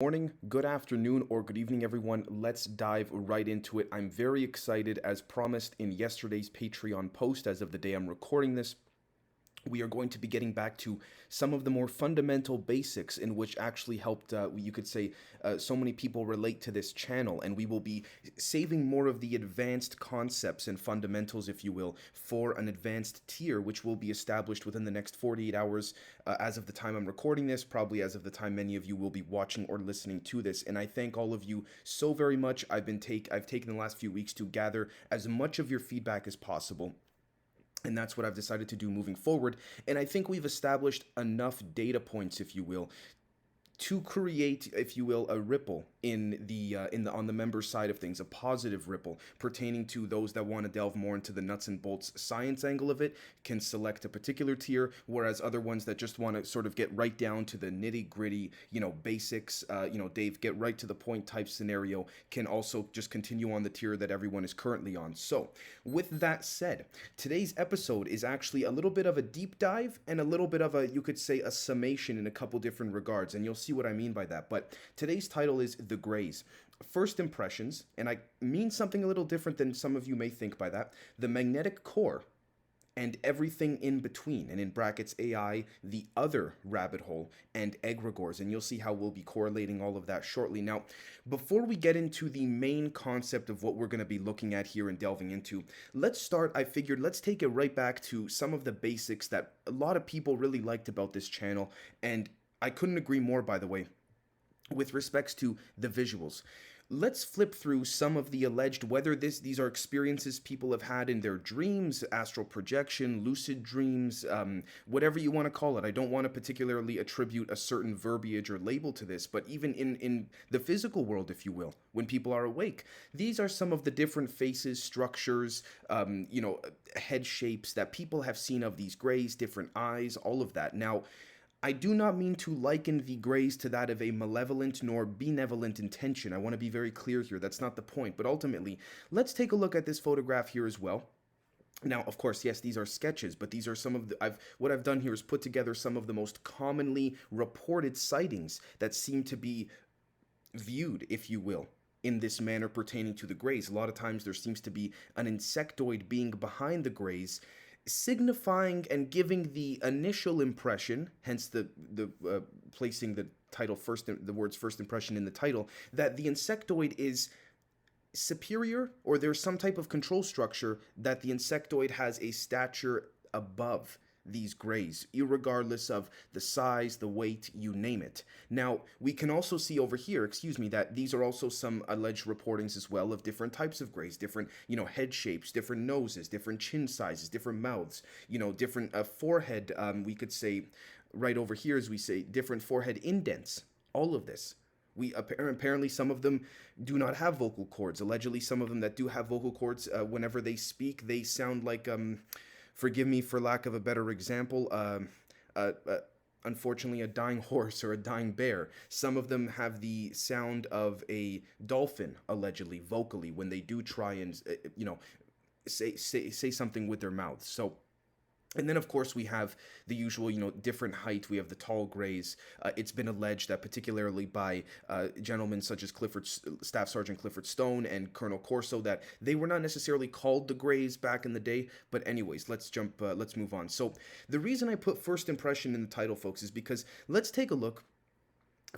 Morning, good afternoon, or good evening, everyone. Let's dive right into it. I'm very excited, as promised in yesterday's Patreon post, as of the day I'm recording this. We are going to be getting back to some of the more fundamental basics in which actually helped, you could say, so many people relate to this channel. And we will be saving more of the advanced concepts and fundamentals, if you will, for an advanced tier, which will be established within the next 48 hours as of the time I'm recording this, probably as of the time many of you will be watching or listening to this. And I thank all of you so very much. I've taken the last few weeks to gather as much of your feedback as possible. And that's what I've decided to do moving forward. And I think we've established enough data points, if you will, to create, if you will, a ripple in the on the member side of things, a positive ripple pertaining to those that want to delve more into the nuts and bolts science angle of it can select a particular tier, whereas other ones that just want to sort of get right down to the nitty gritty, basics, Dave, get right to the point type scenario, can also just continue on the tier that everyone is currently on. So, with that said, today's episode is actually a little bit of a deep dive and a little bit of a, you could say, a summation in a couple different regards, and you'll see what I mean by that. But today's title is The GREYS. First impressions, and I mean something a little different than some of you may think by that. The magnetic core and everything in between, and in brackets AI, the other rabbit hole, and egregores, and you'll see how we'll be correlating all of that shortly. Now, before we get into the main concept of what we're going to be looking at here and delving into, I figured let's take it right back to some of the basics that a lot of people really liked about this channel, and I couldn't agree more, by the way, with respects to the visuals. Let's flip through some of the alleged, whether these are experiences people have had in their dreams, astral projection, lucid dreams, whatever you want to call it. I don't want to particularly attribute a certain verbiage or label to this, but even in the physical world, if you will, when people are awake, these are some of the different faces, structures, head shapes that people have seen of these greys, different eyes, all of that. Now, I do not mean to liken the greys to that of a malevolent nor benevolent intention. I want to be very clear here. That's not the point. But ultimately, let's take a look at this photograph here as well. Now, of course, yes, these are sketches, but these are some of what I've done here is put together some of the most commonly reported sightings that seem to be viewed, if you will, in this manner pertaining to the greys. A lot of times there seems to be an insectoid being behind the greys, signifying and giving the initial impression, hence the placing the title first, the words first impression in the title, that the insectoid is superior, or there's some type of control structure that the insectoid has a stature above these greys, irregardless of the size, the weight, you name it. Now, we can also see over here, that these are also some alleged reportings as well of different types of greys, different, head shapes, different noses, different chin sizes, different mouths, different forehead, we could say, right over here, as we say, different forehead indents, all of this. Apparently some of them do not have vocal cords. Allegedly, some of them that do have vocal cords, whenever they speak, they sound like, forgive me for lack of a better example, unfortunately, a dying horse or a dying bear. Some of them have the sound of a dolphin, allegedly, vocally, when they do try and, say something with their mouths. So, and then, of course, we have the usual, different height. We have the tall greys. It's been alleged that particularly by gentlemen such as Staff Sergeant Clifford Stone and Colonel Corso, that they were not necessarily called the greys back in the day. But anyways, let's move on. So the reason I put first impression in the title, folks, is because let's take a look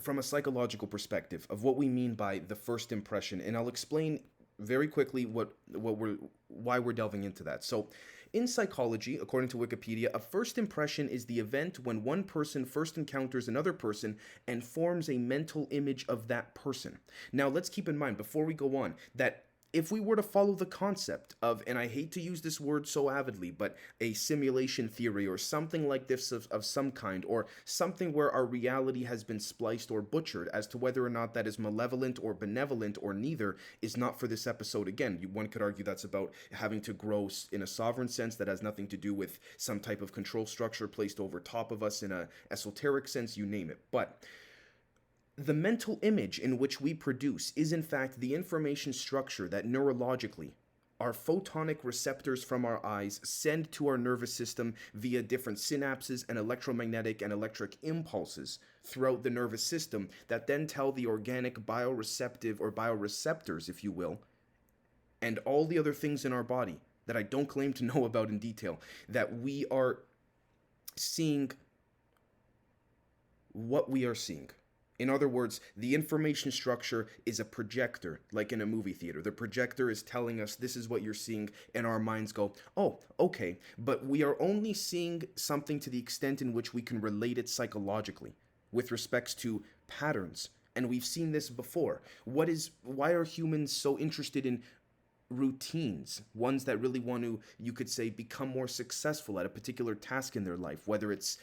from a psychological perspective of what we mean by the first impression. And I'll explain very quickly why we're delving into that. So, in psychology, according to Wikipedia, a first impression is the event when one person first encounters another person and forms a mental image of that person. Now, let's keep in mind, before we go on, that if we were to follow the concept of, and I hate to use this word so avidly, but a simulation theory or something like this of some kind, or something where our reality has been spliced or butchered, as to whether or not that is malevolent or benevolent or neither, is not for this episode. Again, one could argue that's about having to grow in a sovereign sense that has nothing to do with some type of control structure placed over top of us in a esoteric sense, you name it. But the mental image in which we produce is in fact the information structure that neurologically our photonic receptors from our eyes send to our nervous system via different synapses and electromagnetic and electric impulses throughout the nervous system that then tell the organic bioreceptive or bioreceptors, if you will, and all the other things in our body that I don't claim to know about in detail, that we are seeing what we are seeing. In other words, the information structure is a projector, like in a movie theater. The projector is telling us this is what you're seeing, and our minds go, oh, okay. But we are only seeing something to the extent in which we can relate it psychologically with respects to patterns. And we've seen this before. Why are humans so interested in routines, ones that really want to, you could say, become more successful at a particular task in their life, whether it's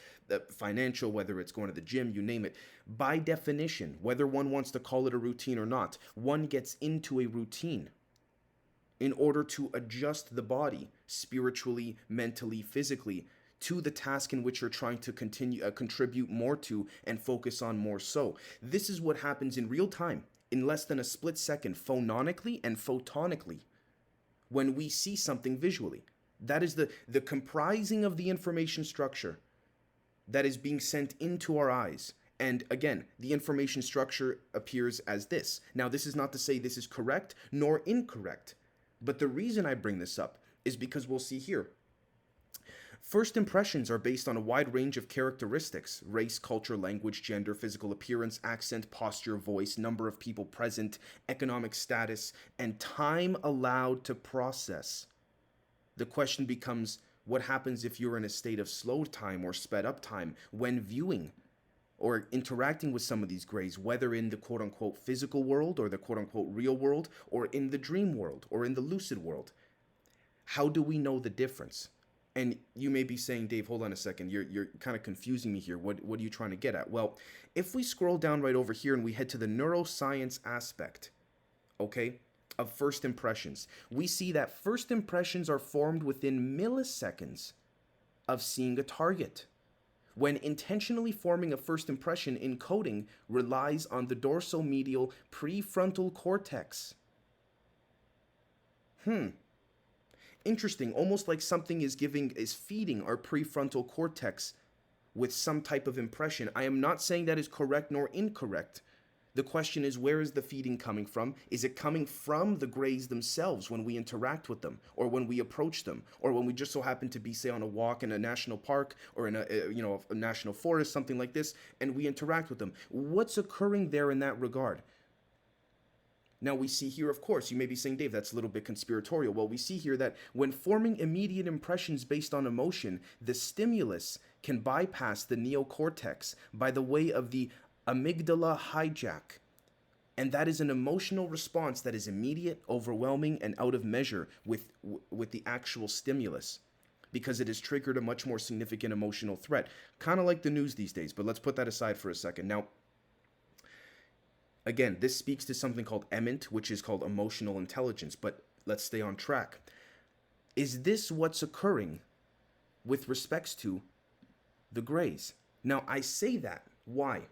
financial, whether it's going to the gym, you name it. By definition, whether one wants to call it a routine or not, one gets into a routine in order to adjust the body spiritually, mentally, physically to the task in which you're trying to contribute more to and focus on more so. This is what happens in real time, in less than a split second, phononically and photonically, when we see something visually. That is the comprising of the information structure that is being sent into our eyes. And again, the information structure appears as this. Now, this is not to say this is correct nor incorrect, but the reason I bring this up is because we'll see here. First impressions are based on a wide range of characteristics: race, culture, language, gender, physical appearance, accent, posture, voice, number of people present, economic status, and time allowed to process. The question becomes, what happens if you're in a state of slow time or sped up time when viewing or interacting with some of these grays, whether in the quote-unquote physical world or the quote-unquote real world or in the dream world or in the lucid world? How do we know the difference? And you may be saying, Dave, hold on a second. You're kind of confusing me here. What are you trying to get at? Well, if we scroll down right over here and we head to the neuroscience aspect, okay, of first impressions, we see that first impressions are formed within milliseconds of seeing a target. When intentionally forming a first impression, encoding relies on the dorsomedial prefrontal cortex. Interesting, almost like something is feeding our prefrontal cortex with some type of impression. I am not saying that is correct nor incorrect. The question is, where is the feeding coming from? Is it coming from the grays themselves when we interact with them, or when we approach them, or when we just so happen to be, say, on a walk in a national park or in a national forest, something like this, and we interact with them? What's occurring there in that regard? Now we see here, of course, you may be saying, Dave, that's a little bit conspiratorial. Well, we see here that when forming immediate impressions based on emotion, the stimulus can bypass the neocortex by the way of the amygdala hijack. And that is an emotional response that is immediate, overwhelming, and out of measure with the actual stimulus, because it has triggered a much more significant emotional threat. Kind of like the news these days, but let's put that aside for a second. Now, again, this speaks to something called EMINT, which is called emotional intelligence, but let's stay on track. Is this what's occurring with respects to the grays? Now, I say that. Why?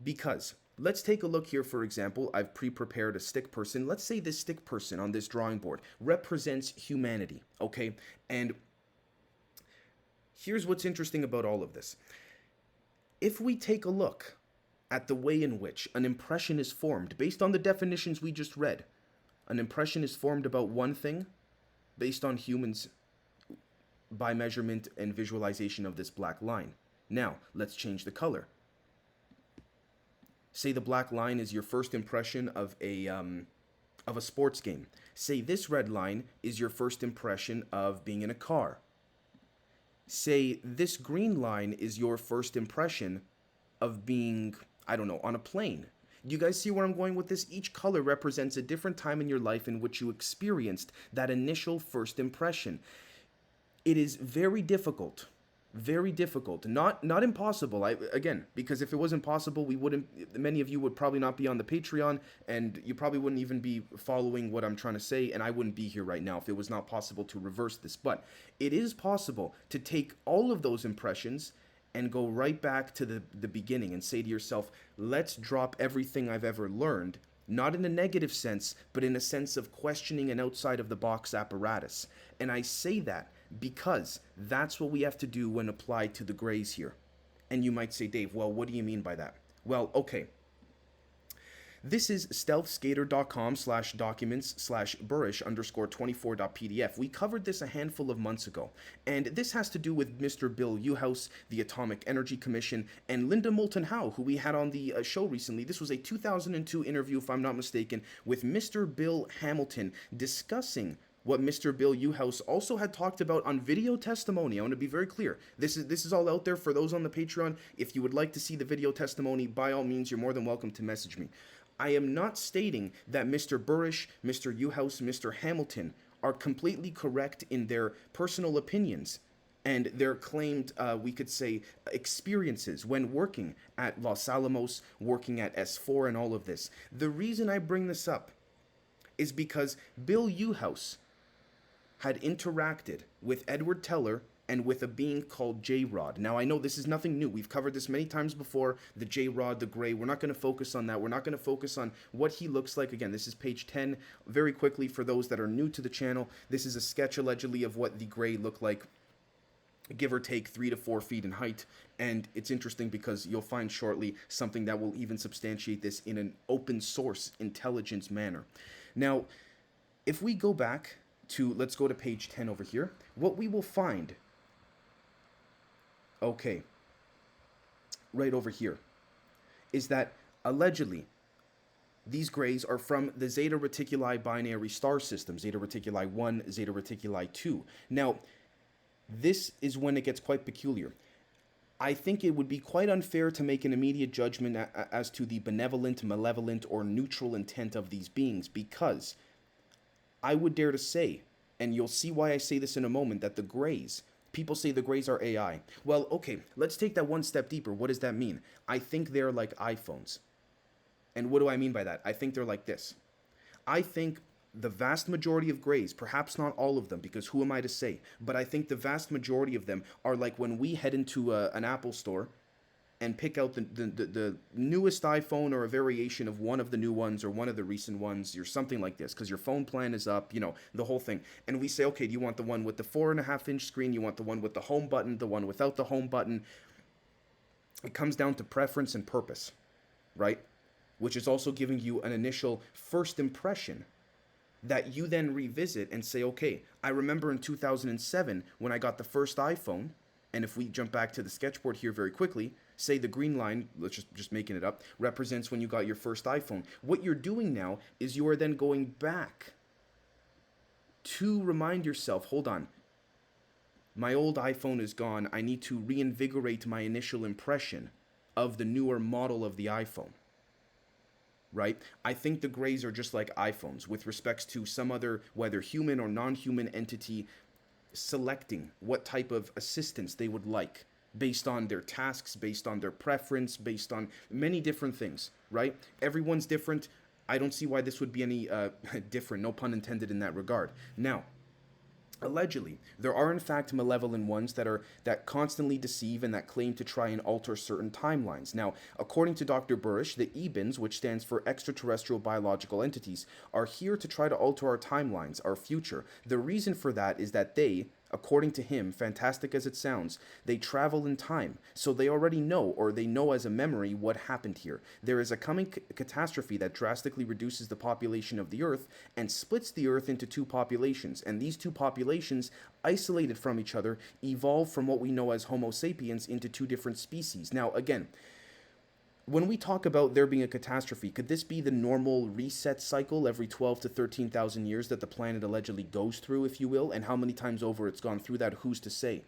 Because let's take a look here, for example. I've pre-prepared a stick person. Let's say this stick person on this drawing board represents humanity, okay? And here's what's interesting about all of this. If we take a look at the way in which an impression is formed, based on the definitions we just read, an impression is formed about one thing based on humans by measurement and visualization of this black line. Now, let's change the color. Say the black line is your first impression of a sports game. Say this red line is your first impression of being in a car. Say this green line is your first impression of being, I don't know, on a plane. You guys see where I'm going with this? Each color represents a different time in your life in which you experienced that initial first impression. It is very difficult, not impossible. Again, because if it was impossible, many of you would probably not be on the Patreon, and you probably wouldn't even be following what I'm trying to say, and I wouldn't be here right now if it was not possible to reverse this. But it is possible to take all of those impressions and go right back to the beginning and say to yourself, let's drop everything I've ever learned Not in a negative sense, but in a sense of questioning an outside of the box apparatus. And I say that because that's what we have to do when applied to the greys here. And you might say, Dave, well, what do you mean by that? Well, okay. This is stealthskater.com/documents/Burish_24.pdf. We covered this a handful of months ago, and this has to do with Mr. Bill Uhouse, the Atomic Energy Commission, and Linda Moulton Howe, who we had on the show recently. This was a 2002 interview, if I'm not mistaken, with Mr. Bill Hamilton discussing what Mr. Bill Uhouse also had talked about on video testimony. I want to be very clear. This is all out there for those on the Patreon. If you would like to see the video testimony, by all means, you're more than welcome to message me. I am not stating that Mr. Burish, Mr. Uhouse, Mr. Hamilton are completely correct in their personal opinions and their claimed, we could say, experiences when working at Los Alamos, working at S4 and all of this. The reason I bring this up is because Bill Uhouse had interacted with Edward Teller and with a being called J-Rod. Now, I know this is nothing new. We've covered this many times before, the J-Rod, the Grey. We're not going to focus on that. We're not going to focus on what he looks like. Again, this is page 10. Very quickly, for those that are new to the channel, this is a sketch, allegedly, of what the Grey look like, give or take 3 to 4 feet in height. And it's interesting because you'll find shortly something that will even substantiate this in an open source intelligence manner. Now, if we go back to, let's go to page 10 over here, what we will find, okay, right over here, is that allegedly these Greys are from the Zeta Reticuli binary star system, Zeta Reticuli 1, Zeta Reticuli 2. Now, this is when it gets quite peculiar. I think it would be quite unfair to make an immediate judgment as to the benevolent, malevolent, or neutral intent of these beings, because I would dare to say, and you'll see why I say this in a moment, that the Greys, people say the Greys are AI. Well, okay, let's take that one step deeper. What does that mean? I think they're like iPhones. And what do I mean by that? I think they're like this. I think the vast majority of Greys, perhaps not all of them, because who am I to say, but I think the vast majority of them are like when we head into an Apple store and pick out the newest iPhone or a variation of one of the new ones or one of the recent ones or something like this, because your phone plan is up, you know, the whole thing. And we say, okay, do you want the one with the 4.5-inch screen? You want the one with the home button, the one without the home button? It comes down to preference and purpose, right? Which is also giving you an initial first impression that you then revisit and say, okay, I remember in 2007 when I got the first iPhone, and if we jump back to the sketchboard here very quickly, say the green line, let's just making it up, represents when you got your first iPhone. What you're doing now is you are then going back to remind yourself, hold on, my old iPhone is gone. I need to reinvigorate my initial impression of the newer model of the iPhone. Right? I think the Greys are just like iPhones with respects to some other, whether human or non-human entity, selecting what type of assistance they would like based on their tasks, based on their preference, based on many different things, right? Everyone's different. I don't see why this would be any different, no pun intended in that regard. Now, allegedly, there are in fact malevolent ones that constantly deceive and that claim to try and alter certain timelines. Now, according to Dr. Burish, the EBINs, which stands for extraterrestrial biological entities, are here to try to alter our timelines, our future. The reason for that is that they, according to him, fantastic as it sounds, they travel in time, so they already know, or they know as a memory, what happened here. There is a coming catastrophe that drastically reduces the population of the Earth and splits the Earth into two populations, and these two populations, isolated from each other, evolve from what we know as Homo sapiens into two different species. Now, again, when we talk about there being a catastrophe, could this be the normal reset cycle every 12 to 13,000 years that the planet allegedly goes through, if you will? And how many times over it's gone through that, who's to say?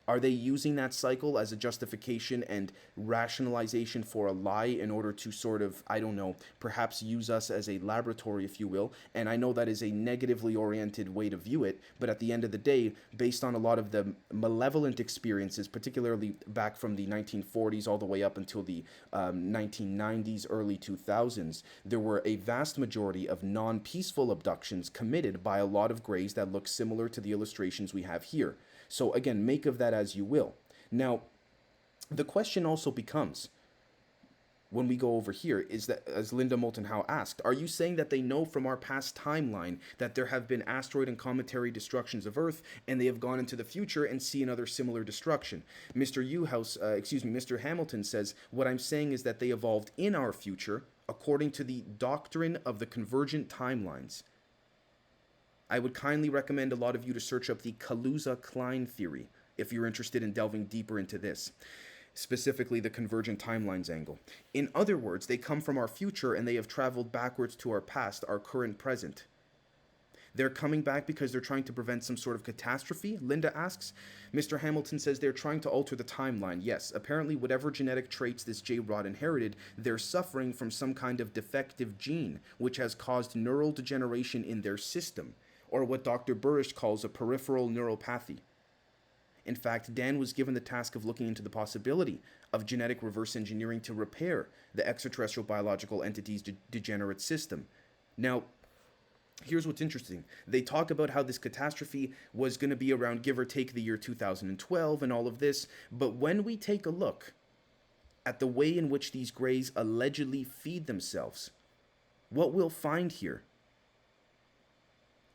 Are they using that cycle as a justification and rationalization for a lie in order to sort of, I don't know, perhaps use us as a laboratory, if you will? And I know that is a negatively oriented way to view it, but at the end of the day, based on a lot of the malevolent experiences, particularly back from the 1940s all the way up until the 1990s, early 2000s, there were a vast majority of non-peaceful abductions committed by a lot of Greys that look similar to the illustrations we have here. So again, make of that as you will. Now, the question also becomes, when we go over here is that, as Linda Moulton Howe asked, are you saying that they know from our past timeline that there have been asteroid and cometary destructions of Earth, and they have gone into the future and see another similar destruction? Mr. Hamilton says, what I'm saying is that they evolved in our future according to the doctrine of the convergent timelines. I would kindly recommend a lot of you to search up the Kaluza-Klein theory if you're interested in delving deeper into this, specifically the convergent timelines angle. In other words, they come from our future and they have traveled backwards to our past, our current present. They're coming back because they're trying to prevent some sort of catastrophe, Linda asks. Mr. Hamilton says they're trying to alter the timeline. Yes, apparently whatever genetic traits this J-Rod inherited, they're suffering from some kind of defective gene, which has caused neural degeneration in their system, or what Dr. Burish calls a peripheral neuropathy. In fact, Dan was given the task of looking into the possibility of genetic reverse engineering to repair the extraterrestrial biological entity's degenerate system. Now, here's what's interesting. They talk about how this catastrophe was going to be around, give or take, the year 2012 and all of this, but when we take a look at the way in which these greys allegedly feed themselves, what we'll find here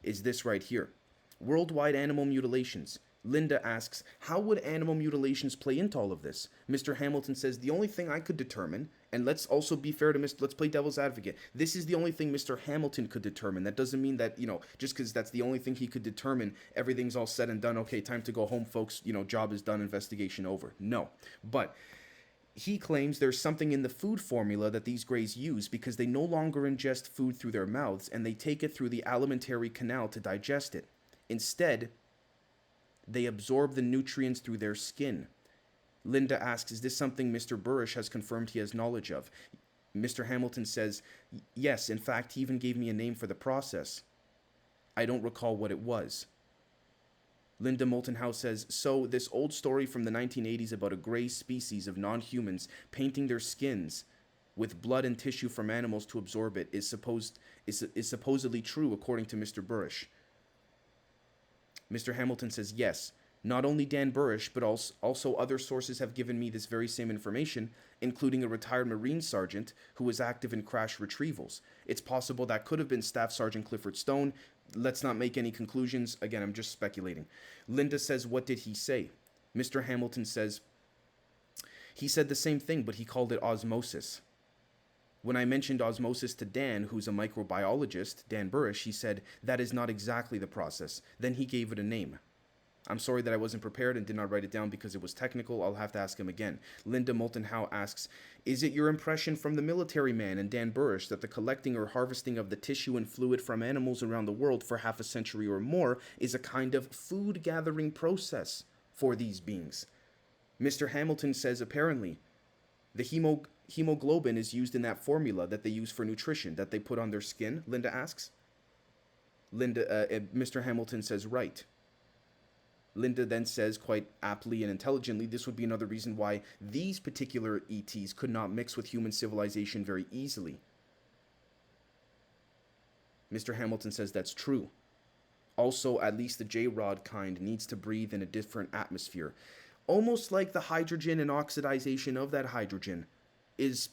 is this right here. Worldwide animal mutilations. Linda asks, how would animal mutilations play into all of this? Mr. Hamilton says, the only thing I could determine, and let's also be fair to let's play devil's advocate. This is the only thing Mr. Hamilton could determine. That doesn't mean that, just because that's the only thing he could determine, everything's all said and done. Okay, time to go home, folks. Job is done, investigation over. No. But he claims there's something in the food formula that these greys use because they no longer ingest food through their mouths and they take it through the alimentary canal to digest it. Instead, they absorb the nutrients through their skin. Linda asks, is this something Mr. Burish has confirmed he has knowledge of? Mr. Hamilton says, yes, in fact, he even gave me a name for the process. I don't recall what it was. Linda Moulton Howe says, so this old story from the 1980s about a gray species of non-humans painting their skins with blood and tissue from animals to absorb it is supposedly true according to Mr. Burish. Mr. Hamilton says, yes, not only Dan Burish, but also other sources have given me this very same information, including a retired Marine sergeant who was active in crash retrievals. It's possible that could have been Staff Sergeant Clifford Stone. Let's not make any conclusions. Again, I'm just speculating. Linda says, what did he say? Mr. Hamilton says, he said the same thing, but he called it osmosis. When I mentioned osmosis to Dan, who's a microbiologist, Dan Burish, he said, that is not exactly the process. Then he gave it a name. I'm sorry that I wasn't prepared and did not write it down because it was technical. I'll have to ask him again. Linda Moulton Howe asks, is it your impression from the military man and Dan Burish that the collecting or harvesting of the tissue and fluid from animals around the world for half a century or more is a kind of food gathering process for these beings? Mr. Hamilton says apparently the hemoglobin is used in that formula that they use for nutrition that they put on their skin, Linda asks. Mr. Hamilton says, right. Linda then says, quite aptly and intelligently, this would be another reason why these particular ETs could not mix with human civilization very easily. Mr. Hamilton says that's true. Also, at least the J-Rod kind needs to breathe in a different atmosphere. Almost like the hydrogen and oxidization of that hydrogen is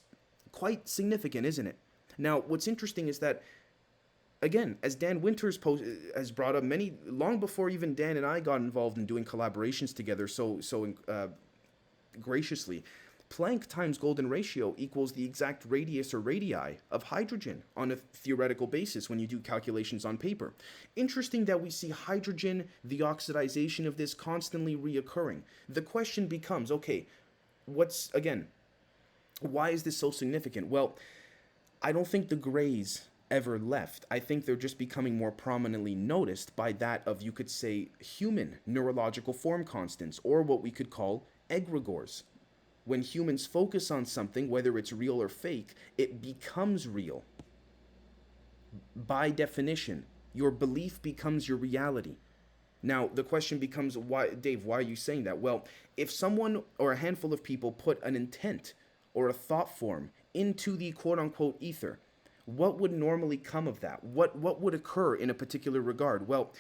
quite significant, isn't it? Now, what's interesting is that, again, as Dan Winters has brought up long before even Dan and I got involved in doing collaborations together so graciously, Planck times golden ratio equals the exact radius or radii of hydrogen on a theoretical basis when you do calculations on paper. Interesting that we see hydrogen, the oxidization of this constantly reoccurring. The question becomes, okay, why is this so significant? Well, I don't think the greys ever left. I think they're just becoming more prominently noticed by that of, you could say, human neurological form constants, or what we could call egregores. When humans focus on something, whether it's real or fake, it becomes real. By definition, your belief becomes your reality. Now, the question becomes, why, Dave, why are you saying that? Well, if someone or a handful of people put an intent or a thought form into the quote-unquote ether, what would normally come of that? What would occur in a particular regard? Well,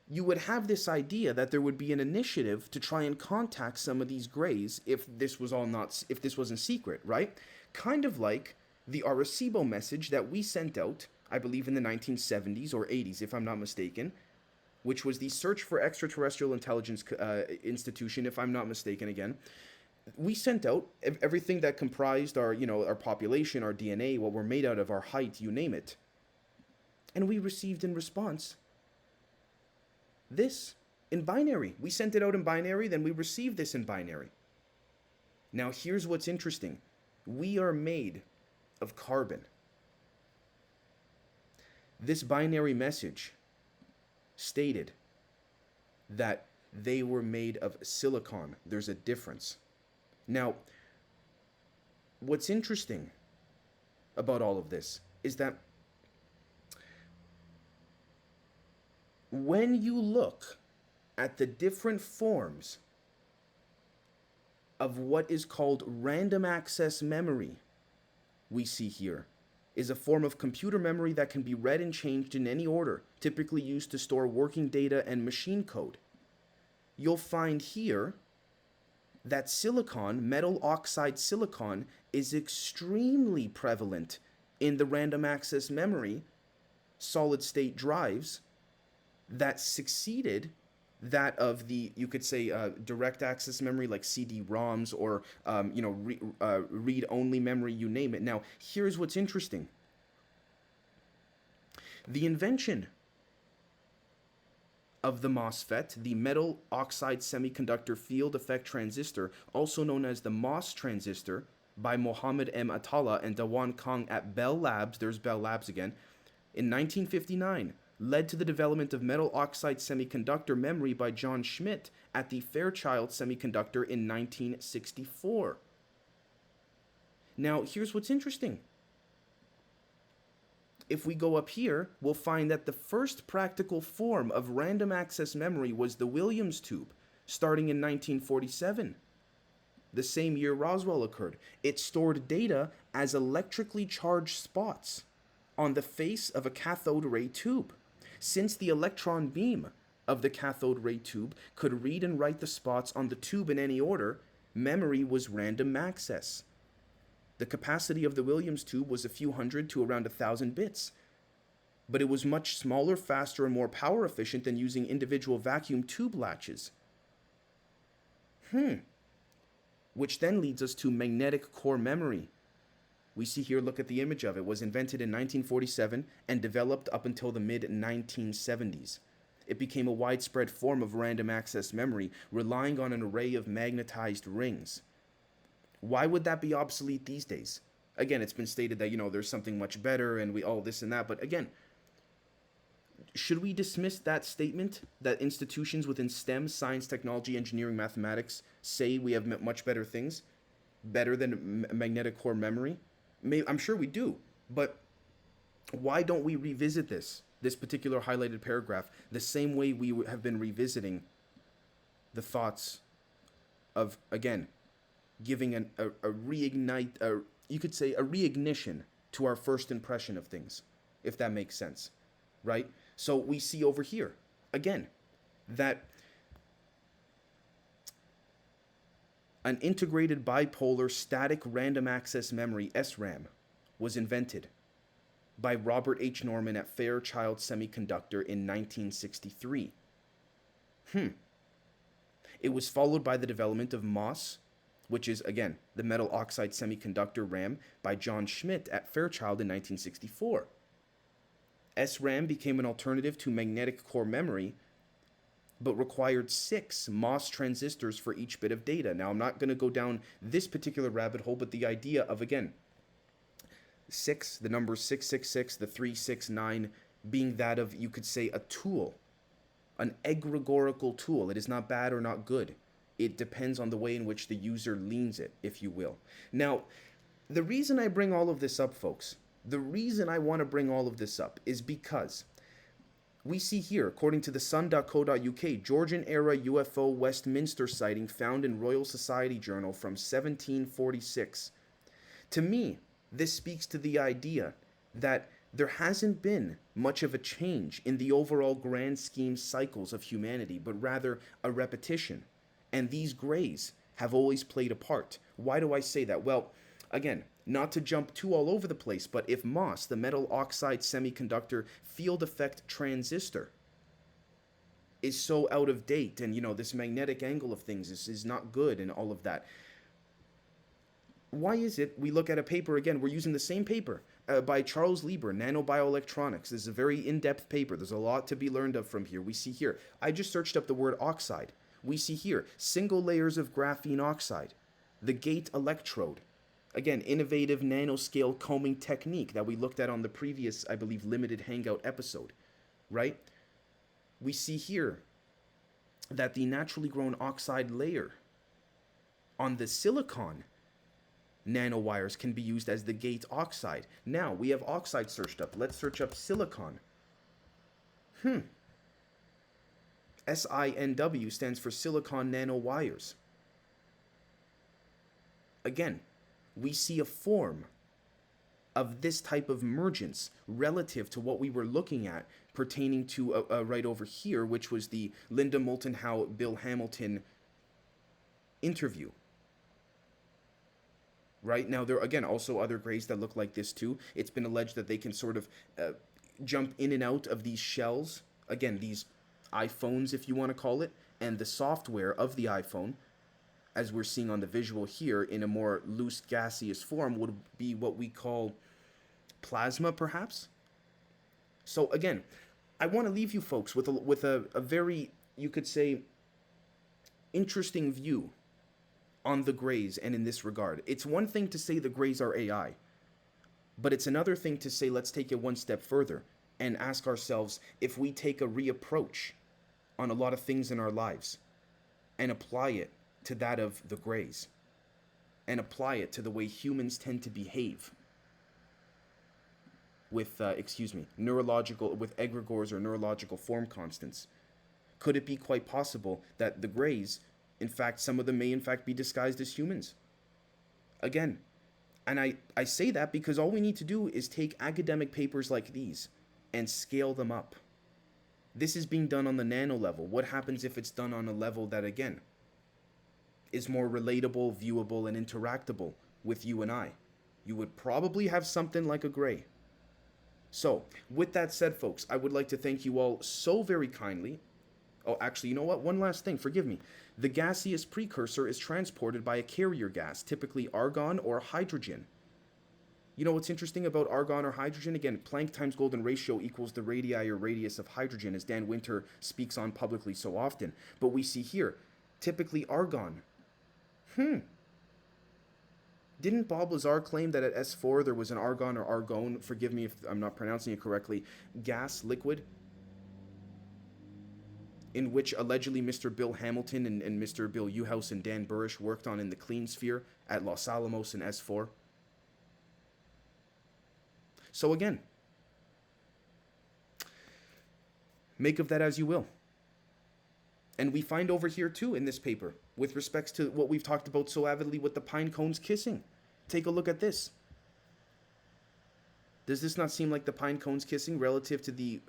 you would have this idea that there would be an initiative to try and contact some of these greys if this wasn't secret, right? kind of like the Arecibo message that we sent out, I believe in the 1970s or 80s, if I'm not mistaken, which was the Search for Extraterrestrial Intelligence institution, if I'm not mistaken again. We sent out everything that comprised our, our population, our DNA, what we're made out of, our height, you name it. And we received in response this in binary. We sent it out in binary, then we received this in binary. Now here's what's interesting. We are made of carbon. This binary message stated that they were made of silicon. There's a difference. Now, what's interesting about all of this is that when you look at the different forms of what is called random access memory, we see here, is a form of computer memory that can be read and changed in any order, typically used to store working data and machine code. You'll find here that silicon, metal oxide silicon, is extremely prevalent in the random access memory solid state drives that succeeded that of the, you could say, direct access memory like CD-ROMs or, read-only memory, you name it. Now, here's what's interesting. The invention of the MOSFET, the metal oxide semiconductor field effect transistor, also known as the MOS transistor, by Mohammed M. Attallah and Dawan Kang at Bell Labs, there's Bell Labs again, in 1959, led to the development of metal oxide semiconductor memory by John Schmidt at the Fairchild Semiconductor in 1964. Now, here's what's interesting. If we go up here, we'll find that the first practical form of random access memory was the Williams tube, starting in 1947. The same year Roswell occurred. It stored data as electrically charged spots on the face of a cathode ray tube. Since the electron beam of the cathode ray tube could read and write the spots on the tube in any order, memory was random access. The capacity of the Williams tube was a few hundred to around 1,000 bits, but it was much smaller, faster, and more power efficient than using individual vacuum tube latches. Which then leads us to magnetic core memory. We see here, look at the image of it, was invented in 1947 and developed up until the mid-1970s. It became a widespread form of random access memory, relying on an array of magnetized rings. Why would that be obsolete these days? Again, it's been stated that, there's something much better and all this and that, but again, should we dismiss that statement that institutions within STEM, science, technology, engineering, mathematics, say we have much better things, better than magnetic core memory? I'm sure we do, but why don't we revisit this particular highlighted paragraph, the same way we have been revisiting the thoughts of, again, giving a reignite, you could say a reignition to our first impression of things, if that makes sense, right? So we see over here, again, that an integrated bipolar static random access memory, SRAM, was invented by Robert H. Norman at Fairchild Semiconductor in 1963. It was followed by the development of MOS, which is, again, the metal oxide semiconductor RAM, by John Schmidt at Fairchild in 1964. SRAM became an alternative to magnetic core memory, but required 6 MOS transistors for each bit of data. Now, I'm not going to go down this particular rabbit hole, but the idea of, again, 6, the number 666, the 369, being that of, you could say, a tool, an egregorical tool. It is not bad or not good. It depends on the way in which the user leans it, if you will. Now, the reason I bring all of this up, folks, the reason I want to bring all of this up is because we see here, according to the sun.co.uk, Georgian-era UFO Westminster sighting found in Royal Society Journal from 1746. To me, this speaks to the idea that there hasn't been much of a change in the overall grand scheme cycles of humanity, but rather a repetition. And these greys have always played a part. Why do I say that? Well, again, Not to jump too all over the place, but if MOS, the metal oxide semiconductor field effect transistor, is so out of date, and this magnetic angle of things is not good and all of that, why is it we look at a paper again? We're using the same paper by Charles Lieber, Nanobioelectronics. This is a very in-depth paper. There's a lot to be learned of from here. We see here, I just searched up the word oxide. We see here, single layers of graphene oxide, the gate electrode. Again, innovative nanoscale combing technique that we looked at on the previous, I believe, limited Hangout episode, right? We see here that the naturally grown oxide layer on the silicon nanowires can be used as the gate oxide. Now, we have oxide searched up. Let's search up silicon. SINW stands for silicon nanowires. Again, we see a form of this type of emergence relative to what we were looking at pertaining to right over here, which was the Linda Moulton Howe, Bill Hamilton interview. Right? Now, there are, again, also other greys that look like this too. It's been alleged that they can sort of jump in and out of these shells. Again, these iPhones, if you want to call it, and the software of the iPhone, as we're seeing on the visual here, in a more loose gaseous form, would be what we call plasma, perhaps? So, again, I want to leave you folks with a very, you could say, interesting view on the greys and in this regard. It's one thing to say the greys are AI, but it's another thing to say let's take it one step further and ask ourselves if we take a reapproach on a lot of things in our lives and apply it to that of the greys and apply it to the way humans tend to behave with, with egregores or neurological form constants. Could it be quite possible that the greys, in fact, some of them may in fact be disguised as humans? Again, and I say that because all we need to do is take academic papers like these and scale them up. This is being done on the nano level. What happens if it's done on a level that, again, is more relatable, viewable, and interactable with you and I? You would probably have something like a grey. So, with that said, folks, I would like to thank you all so very kindly. Oh, actually, you know what? One last thing. Forgive me. The gaseous precursor is transported by a carrier gas, typically argon or hydrogen. You know what's interesting about argon or hydrogen? Again, Planck times golden ratio equals the radii or radius of hydrogen, as Dan Winter speaks on publicly so often. But we see here, typically argon. Didn't Bob Lazar claim that at S4 there was an argon or argon, forgive me if I'm not pronouncing it correctly, gas liquid, in which allegedly Mr. Bill Hamilton and Mr. Bill Uhouse and Dan Burish worked on in the clean sphere at Los Alamos and S4? So again, make of that as you will. And we find over here too in this paper, with respects to what we've talked about so avidly with the pine cones kissing. Take a look at this. Does this not seem like the pine cones kissing relative to the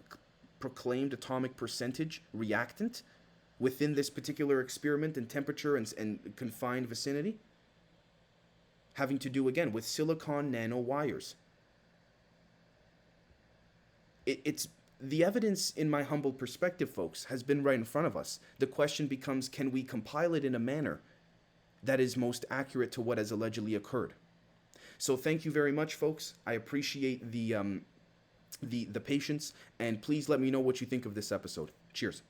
proclaimed atomic percentage reactant within this particular experiment and temperature and confined vicinity? Having to do, again, with silicon nanowires. It's the evidence, in my humble perspective, folks, has been right in front of us. The question becomes, can we compile it in a manner that is most accurate to what has allegedly occurred? So thank you very much, folks. I appreciate the patience, and please let me know what you think of this episode. Cheers.